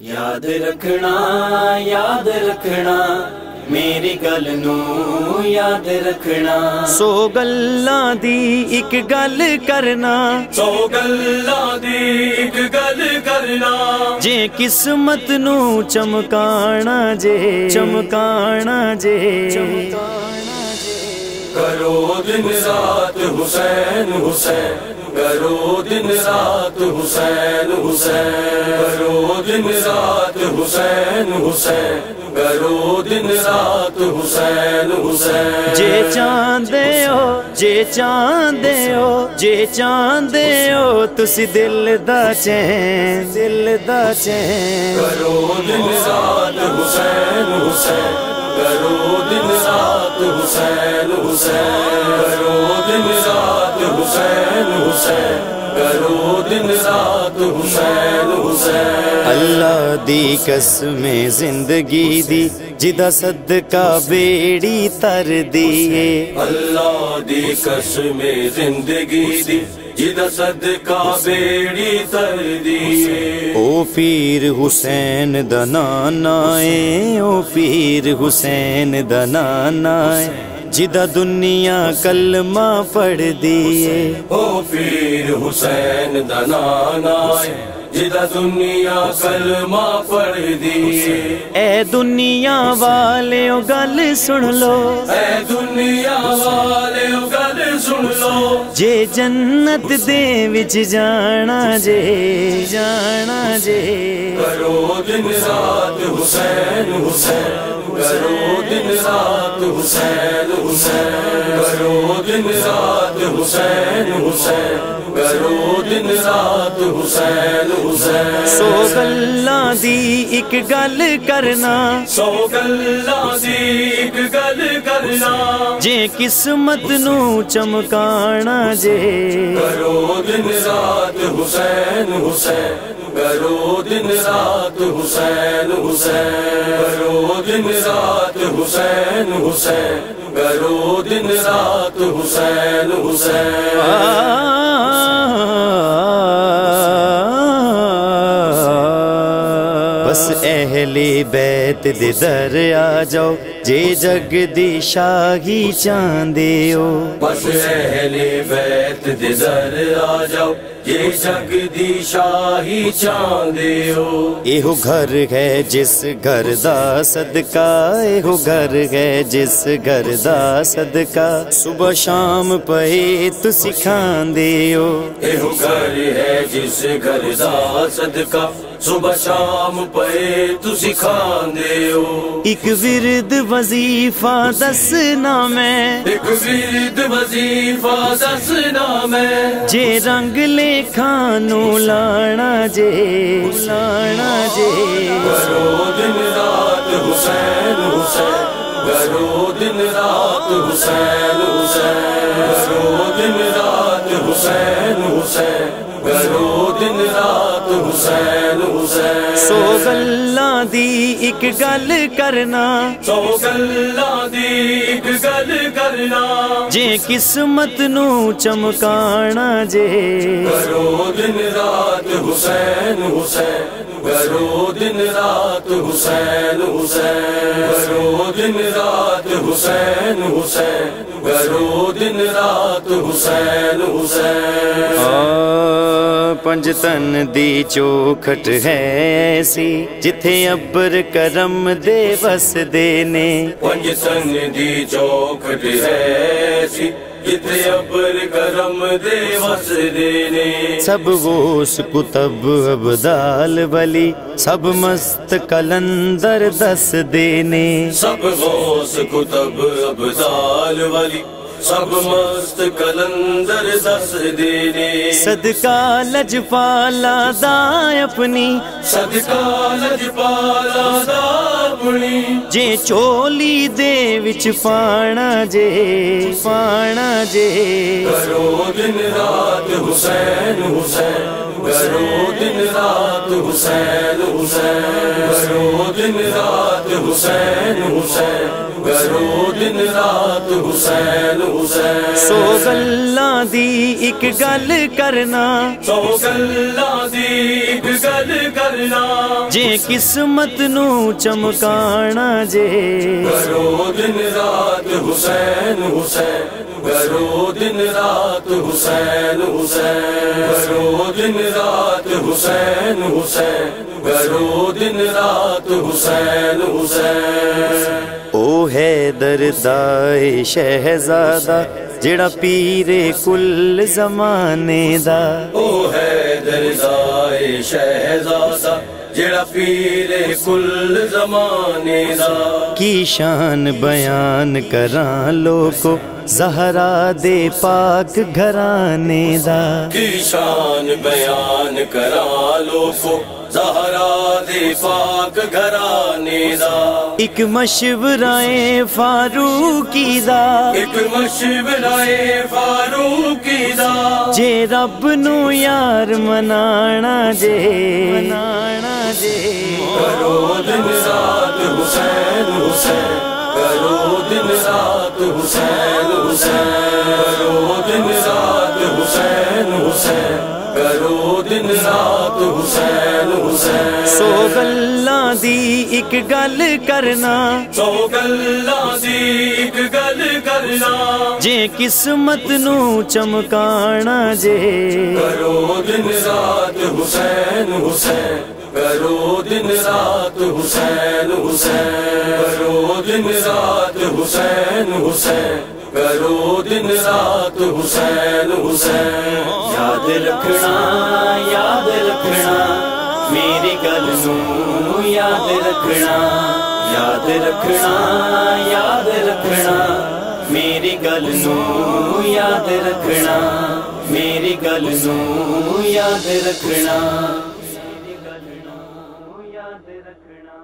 یاد رکھنا میری گل نو یاد رکھنا سو گلاں دی ایک گل کرنا جے قسمت نو چمکانا جے کرو دن رات حسین حسین کرو دن رات حسین حسین کرو دن رات حسین حسین کرو دن رات حسین حسین جے چاندے ہو تسی دل دا چین کرو دن رات حسین حسین کرو دن رات حسین حسین کرو دن رات حسین حسین کرو دن رات حسین حسین اللہ دی قسم زندگی دی جدا صدقہ بیڑی تر دیئے اللہ دی قسم زندگی دی جدا صدقہ بیڑی تر دیئے او پیر حسین دا نانا اے او پیر حسین دا نانا اے جدا دنیا کلمہ پڑھ دیئے او پیر حسین دا نانا اے جدا دنیا کلمہ پڑھ دیئے اے دنیا والے او گل سن لو اے دنیا والے گل سن لو جے جنت دے وچ جانا جے کرو دن رات حسین حسین کرو دن رات حسین حسین کرو دن رات حسین حسین کرو دن رات حسین حسین سو گلاں دی ایک گل کرنا جے قسمت نو چمکانا جے کرو دن رات حسین حسین کرو دن رات حسین حسین کرو دن رات حسین حسین کرو دن رات حسین حسین بس اہل بیت دے در آ جاؤ جے جگ دی شاہی چاندے ہو بس اہل بیت دے در آ جاؤ یہ جگ دی شاہی چاندے ہو ایہو گھر ہے جس گھر دا صدقہ ایہو گھر ہے جس گھر دا صدقہ صبح شام پئے تسی کھاندے ہو ایہو گھر ہے جس گھر دا صدقہ صبح شام پئے تسی کھاندے ہو ایک ورد وظیفہ دسنا میں ایک ورد وظیفہ دسنا میں جے رنگ لے کھانو لانا جے کرو دن رات حسین حسین کرو دن رات حسین حسین کرو دن رات حسین حسین کرو دن رات حسین حسین سو گلاں دی ایک گل کرنا جے قسمت نو چمکانا جے کرو دن رات حسین حسین کرو دن رات حسین حسین کرو دن رات حسین حسین کرو دن رات حسین حسین پنج تن دی چوکھٹ ہے ایسی جتھے ابر کرم دے وس دے نے پنج تن دی چوکھٹ ہے ایسی جتھے ابر کرم دے وس دے نے سب غوث کتب ابدال ولی سب مست کلندر دس دینے سب غوث کتب ابدال ولی سب مست کلندر دس دینے صدقہ لجپالا دا اپنی صدقہ لجپالا دا اپنی جے چولی دے وچ پانا جے کرو دن رات حسین حسین کرو دن رات حسین حسین، کرو دن رات حسین حسین، کرو دن رات حسین حسین۔ سو گلاں دی ایک گل کرنا، سو گلاں دی ایک گل کرنا، جے قسمت نو چمکانا جے، کرو دن رات حسین حسین، کرو دن رات حسین حسین، کرو دن رات حسین حسین، کرو دن رات حسین حسین۔ او حیدر دائے شہزادہ جڑا پیرے کل زمانے دا، او حیدر دائے شہزادہ جڑا پیرے کل زمانے دا، کی شان بیان کراں لوکو زہرا دے پاک گھرانے دا، کی شان بیان کرا لوکو زہرا دے پاک گھرانے دا۔ ایک مشورہ فاروقی دا، ایک مشورہ فاروقی دا، جے رب نو یار منانا جے، کرو دن رات حسین حسین، کرو دن رات حسین حسین، کرو دن رات حسین حسین، کرو دن رات حسین حسین۔ سو گلاں دی ایک گل کرنا، سو گلاں دی ایک گل کرنا، جے قسمت نو چمکانا جے، کرو دن رات حسین حسین، کرو دن رات حسین حسین، کرو دن رات حسین حسین، کرو دن رات حسین حسین۔ یاد رکھنا یاد رکھنا میری گل نو یاد رکھنا، یاد رکھنا یاد رکھنا میری گل نو یاد رکھنا، میری گل نو یاد رکھنا، میری گل نو یاد رکھنا۔